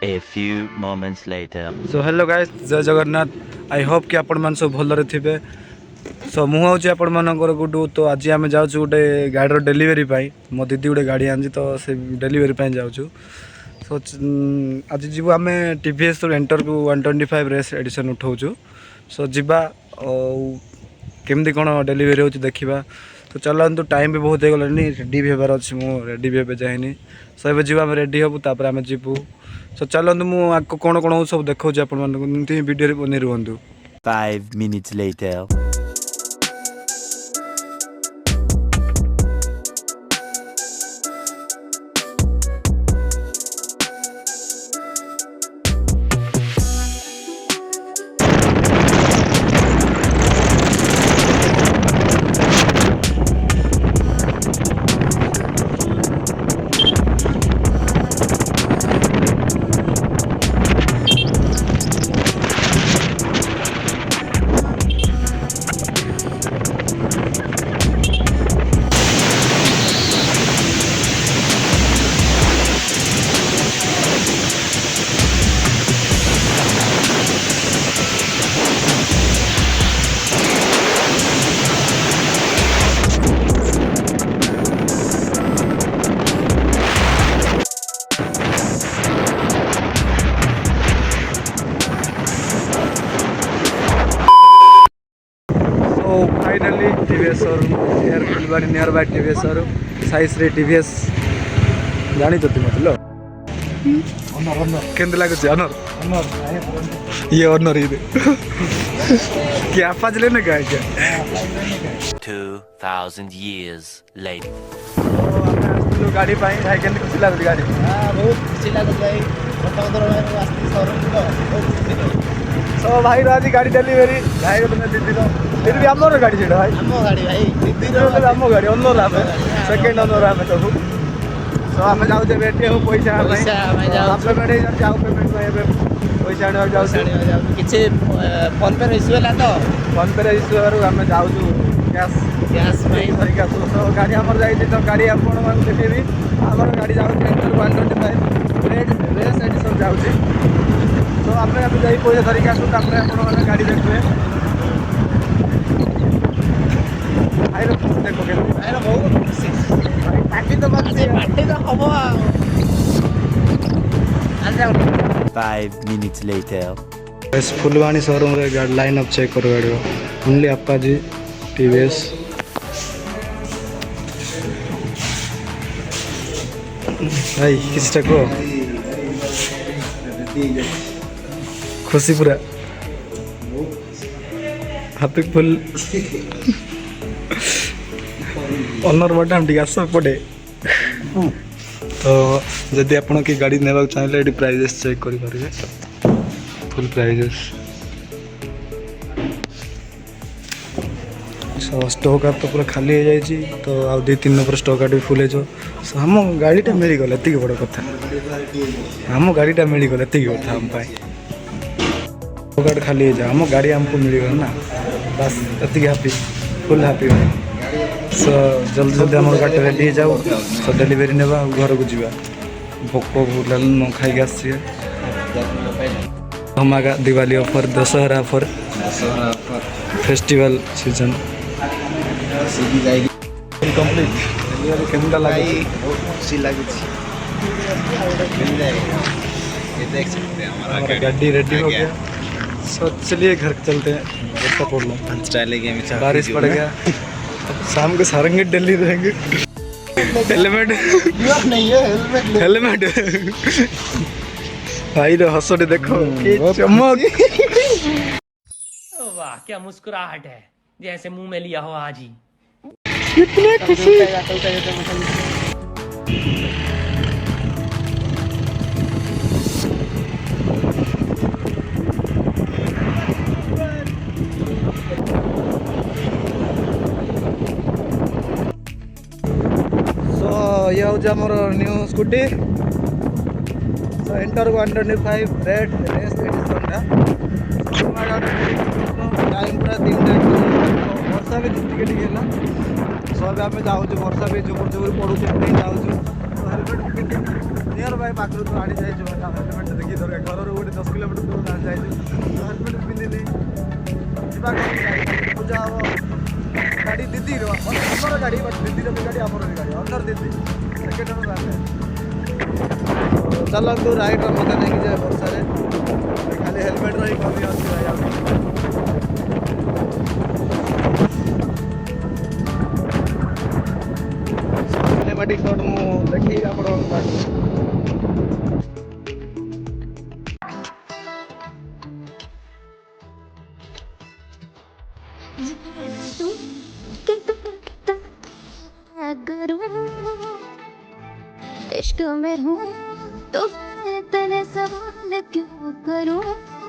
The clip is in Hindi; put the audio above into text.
A few moments later. So hello guys जय जगन्नाथ आई होप कि आपण मान सब भलरे थिबे। सो मु हूँ आपण मानकर गुडू। तो आज आम जाऊँ गोटे गाड़ी डेलीवरी पाई मो दीदी गोटे गाड़ी आनी तो से डेलीवरी पाई जाऊँ। सो आज जीव आम टीवीएस एंटर को 125 रेस एडिशन उठाऊँ। सो जीवा केमती कौन डेलीवरी हो देखा। तो चलतु टाइम भी बहुत हो गलानी रेडी भी होबार अच्छी मु रेडी भी हे जाइनी। सो ए जी आम रेडी हबू तापर आम जीवु। सो चलतु मुझे कौन कौन हो सब देखा आपको वीडियो बनी रुहतु। 5 minutes later. Finally TVS showroom air Phulwari near by TVS showroom size रे टीवीएस जानी तो तुम मतलब केंद्र लगुच ऑनर ये ऑनर ये क्या आपाज लेने का है क्या 2000 years later. तो गाड़ी पाई भाई केंद्र खुशी लागुच गाड़ी। हां बहुत खुशी लागत भाई प्रथम थर भाई वास्ती शोरूम तो बहुत खुशी लागत। सो भाई आज गाड़ी डेलीवरी भाई को तुमने दीदी तो फिर भी हमरो गाड़ी छेड़ भाई हमो गाड़ी भाई दीदी रो हमो गाड़ी ऑनर आमे सेकंड ऑनर आमे सब। सो हम जाऊ जे बैठे हो पैसा भाई भाई जाऊ आप लोग बैठे जाओ पेमेंट में पैसा आने जाऊ किछि फोन पे इश्यू होला तो फोन पे इश्यू करू हम जाऊ गैस गैस भाई धरिक आसू। तो गाड़ी हमर जाई तो गाड़ी आपण मान देखेबी हमर गाड़ी जाऊ 125 रेस एडिशन जाऊ। तो आम जाई पैसा धरिक आसू तापर आपण माने गाड़ी देखबे। भाई देखो के भाई बहुत खुशी भाई पार्टी तो हबो आ 5 minutes later. बस फुलवाणी शोरूम रे गाड़ी लाइन अप चेक करो गाड़ी ओनली अप्पाजी टीवीएस। भाई किसटा को खुशी पूरा हैप्पी फुल ऑनर मैडम ठीक आस पड़े। तो जदि आप गाड़ी नेबा चाहिए ये प्राइजेस चेक करेंगे फुल प्राइजेस। सो स्टॉक आप तो पूरा खाली हो जाए तो आ 2-3 नंबर स्टॉक आठ भी फुल हो। सो हम गाड़ीटा मिलगला ये बड़ कथा हम गाड़ीटा मिलगला ये कथा हम स्टॉक आठ खाली हो जाए हम गाड़ी हमको मिलगला ना बस ये हैप्पी फुल हैप्पी भाई। सो जल्दी जल्दी आम गाड़ी रेडी हो जाओ। सो डेलीवरी नेबा घर को जीवा भोक भूल न खाई आसी धमाका Diwali offer Dussehra offer festival season complete केमता लगे बहुत खुशी लागत मिल जाएगा ये देख सकते हैं हमारा गाड़ी रेडी हो गया। सो चलिए घर चलते हैं बरसा पड़ लो बारिश पड़ गया शाम को सारंगी दिल्ली रहेंगे। हेलमेट नहीं है हेलमेट हेलमेट भाई रे हंसोटे देखो कि चमक। वाह क्या मुस्कुराहट है जैसे मुंह में लिया हो आज ही। कितने खुशी ये हूँ आमर न्यू स्कूटी। सो एंटर 125 रेड रेस एडिशनटा टाइम पूरा 3टा वर्षा भी टिके टिके है। सो अब आम जाऊँ वर्षा भी झुमुर झुमुर पड़ू नहीं जाऊँ। हेलमेट नियर भाई पाखर तो आनी जाइए हेलमेट देखिए दरकार घर गोटे 10 किलोमीटर दूर आनी जाइए हेलमेट पिंधिनी पूजा हम गाड़ी दीदी आमर गाड़ी बट दीदी गाड़ी आमर गाड़ी अनर दीदी सेकेंड चलतु राइड मजा नहीं जाए वर्षा खाली हेलमेट रही कमी अच्छी भाई सिनेमाटिक शॉट मु देखी आपण इश्क में हूँ तो मैं तेरे सवाल क्यों करूँ